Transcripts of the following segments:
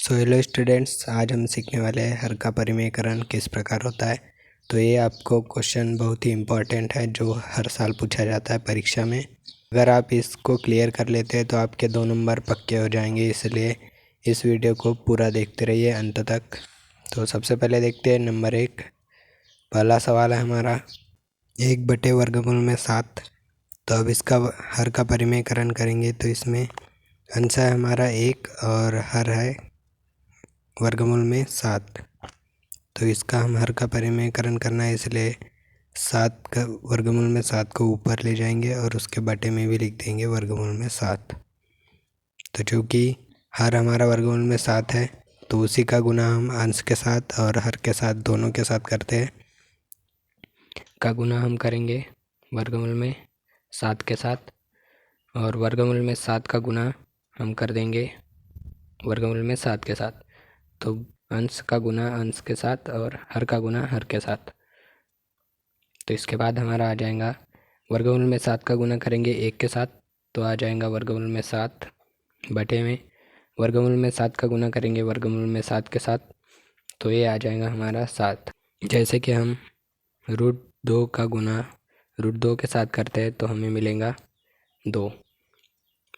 Hello students, आज हम सीखने वाले हैं हर का परिमेयकरण किस प्रकार होता है। तो ये आपको क्वेश्चन बहुत ही इम्पोर्टेंट है जो हर साल पूछा जाता है परीक्षा में। अगर आप इसको क्लियर कर लेते हैं तो आपके 2 नंबर पक्के हो जाएंगे, इसलिए इस वीडियो को पूरा देखते रहिए अंत तक। तो सबसे पहले देखते हैं नंबर 1। पहला सवाल है हमारा 1/वर्गमूल में 7। तो अब इसका हर का परिमेयकरण करेंगे तो इसमें अंश है हमारा 1 और हर है वर्गमूल में 7। तो इसका हम हर का परिमेयकरण करना है, इसलिए 7 का वर्गमूल में 7 को ऊपर ले जाएंगे और उसके बटे में भी लिख देंगे वर्गमूल में 7। तो चूँकि हर हमारा वर्गमूल में 7 है तो उसी का गुना हम अंश के साथ और हर के साथ दोनों के साथ करते हैं। का गुना हम करेंगे वर्गमूल में 7 के साथ, और वर्गमूल में 7 का गुना हम कर देंगे वर्गमूल में 7 के साथ। तो अंश का गुना अंश के साथ और हर का गुना हर के साथ। तो इसके बाद हमारा आ जाएगा वर्गमूल में 7 का गुना करेंगे 1 के साथ, तो आ जाएगा वर्गमूल में 7 बटे में वर्गमूल में 7 का गुना करेंगे वर्गमूल में 7 के साथ, तो ये आ जाएगा हमारा 7। जैसे कि हम √2 का गुना √2 के साथ करते हैं तो हमें मिलेगा 2।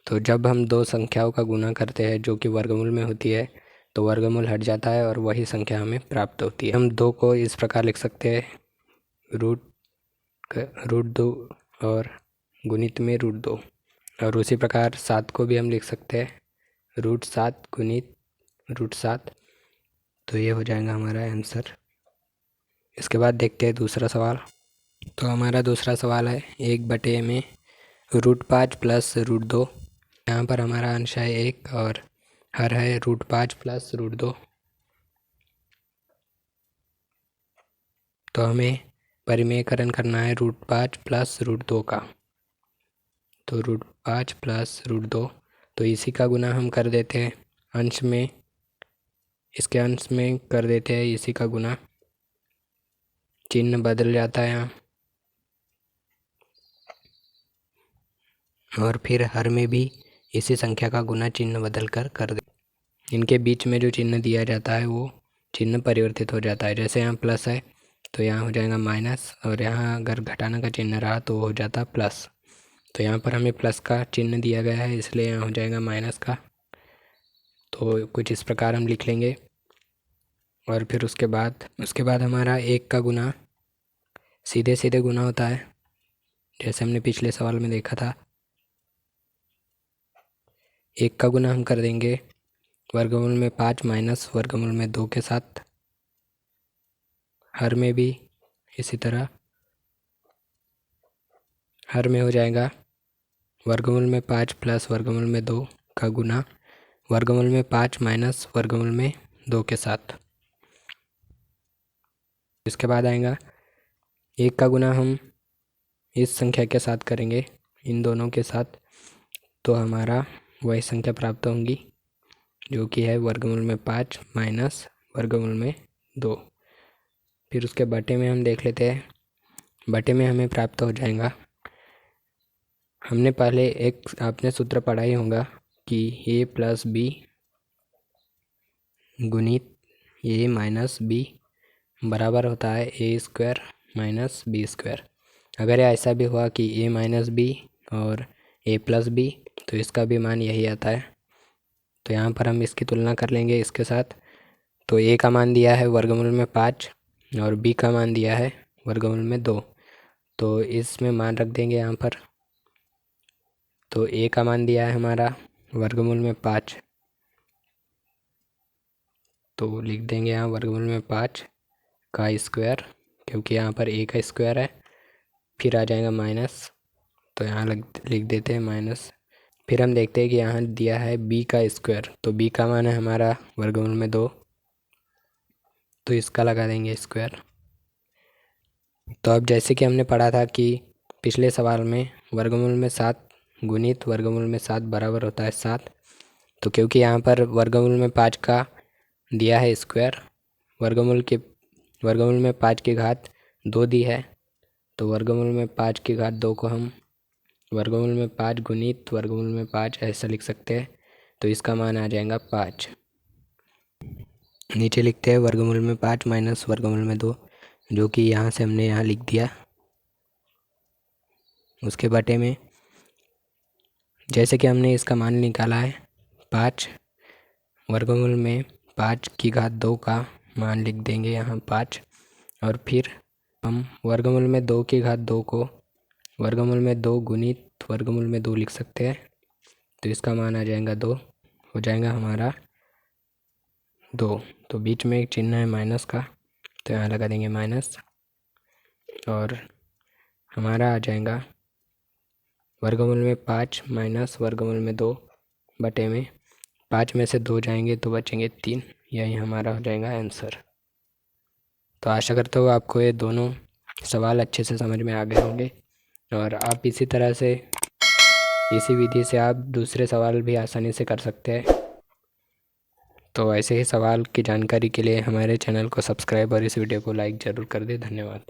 तो जब हम दो संख्याओं का गुना करते हैं जो कि वर्गमूल में होती है तो वर्गमूल हट जाता है और वही संख्या हमें प्राप्त होती है। हम 2 को इस प्रकार लिख सकते हैं √2 और गुणित में √2, और उसी प्रकार 7 को भी हम लिख सकते हैं √7 गुणित √7। तो ये हो जाएगा हमारा आंसर। इसके बाद देखते हैं दूसरा सवाल। तो हमारा दूसरा सवाल है 1/में √5 प्लस √2। यहाँ पर हमारा अंश है 1 और हर है √5 प्लस √2। तो हमें परिमेयकरण करना है √5 प्लस √2 का। तो √5 प्लस √2, तो इसी का गुना हम कर देते हैं अंश में, इसके अंश में कर देते हैं इसी का गुना। चिन्ह बदल जाता है यहाँ, और फिर हर में भी इसी संख्या का गुना चिन्ह बदल कर दे। इनके बीच में जो चिन्ह दिया जाता है वो चिन्ह परिवर्तित हो जाता है। जैसे यहाँ प्लस है तो यहाँ हो जाएगा माइनस, और यहाँ अगर घटाना का चिन्ह रहा तो हो जाता प्लस। तो यहाँ पर हमें प्लस का चिन्ह दिया गया है इसलिए यहाँ हो जाएगा माइनस का। तो कुछ इस प्रकार हम लिख लेंगे, और फिर उसके बाद हमारा 1 का गुना सीधे सीधे गुना होता है, जैसे हमने पिछले सवाल में देखा था। 1 का गुना हम कर देंगे वर्गमूल में 5 माइनस वर्गमूल में 2 के साथ। हर में भी इसी तरह, हर में हो जाएगा वर्गमूल में 5 प्लस वर्गमूल में 2 का गुना वर्गमूल में 5 माइनस वर्गमूल में 2 के साथ। इसके बाद आएगा 1 का गुना हम इस संख्या के साथ करेंगे, इन दोनों के साथ, तो हमारा वही संख्या प्राप्त होंगी जो कि है वर्गमूल में 5 माइनस वर्गमूल में 2। फिर उसके बटे में हम देख लेते हैं, बटे में हमें प्राप्त हो जाएगा, हमने पहले एक आपने सूत्र पढ़ा ही होगा कि a प्लस बी गुणित a माइनस बी बराबर होता है a² माइनस b²। अगर ऐसा भी हुआ कि a माइनस बी और a प्लस बी, तो इसका भी मान यही आता है। तो यहाँ पर हम इसकी तुलना कर लेंगे इसके साथ। तो a का मान दिया है वर्गमूल में 5 और b का मान दिया है वर्गमूल में 2, तो इसमें मान रख देंगे यहाँ पर। तो a का मान दिया है हमारा वर्गमूल में 5, तो लिख देंगे यहाँ वर्गमूल में 5 का स्क्वायर, क्योंकि यहाँ पर a का स्क्वायर है। फिर आ जाएगा माइनस, तो यहाँ लिख देते हैं माइनस। फिर हम देखते हैं कि यहाँ दिया है b का स्क्वायर, तो b का मान है हमारा वर्गमूल में 2, तो इसका लगा देंगे स्क्वायर। तो अब जैसे कि हमने पढ़ा था कि पिछले सवाल में वर्गमूल में 7 गुणित वर्गमूल में 7 बराबर होता है 7। तो क्योंकि यहाँ पर वर्गमूल में 5 का दिया है स्क्वायर, वर्गमूल में 5 की घात 2 दी है, तो वर्गमूल में 5 की घात 2 को हम वर्गमूल में 5 गुणित वर्गमूल में 5 ऐसा लिख सकते हैं। तो इसका मान आ जाएगा 5। नीचे लिखते हैं वर्गमूल में 5 माइनस वर्गमूल में 2, जो कि यहाँ से हमने यहाँ लिख दिया। उसके बटे में जैसे कि हमने इसका मान निकाला है 5, वर्गमूल में 5 की घात 2 का मान लिख देंगे यहाँ 5, और फिर हम वर्गमूल में 2 की घात 2 को वर्गमूल में 2 गुणित वर्गमूल में 2 लिख सकते हैं। तो इसका मान आ जाएगा 2, हो जाएगा हमारा 2। तो बीच में एक चिन्ह है माइनस का, तो यहाँ लगा देंगे माइनस, और हमारा आ जाएगा वर्गमूल में 5 माइनस वर्गमूल में 2 बटे में 5 में से 2 जाएंगे तो बचेंगे 3। यही हमारा हो जाएगा आंसर। तो आशा करता हूँ आपको ये दोनों सवाल अच्छे से समझ में आ गए होंगे, और आप इसी तरह से इसी विधि से आप दूसरे सवाल भी आसानी से कर सकते हैं। तो ऐसे ही सवाल की जानकारी के लिए हमारे चैनल को सब्सक्राइब और इस वीडियो को लाइक ज़रूर कर दें। धन्यवाद।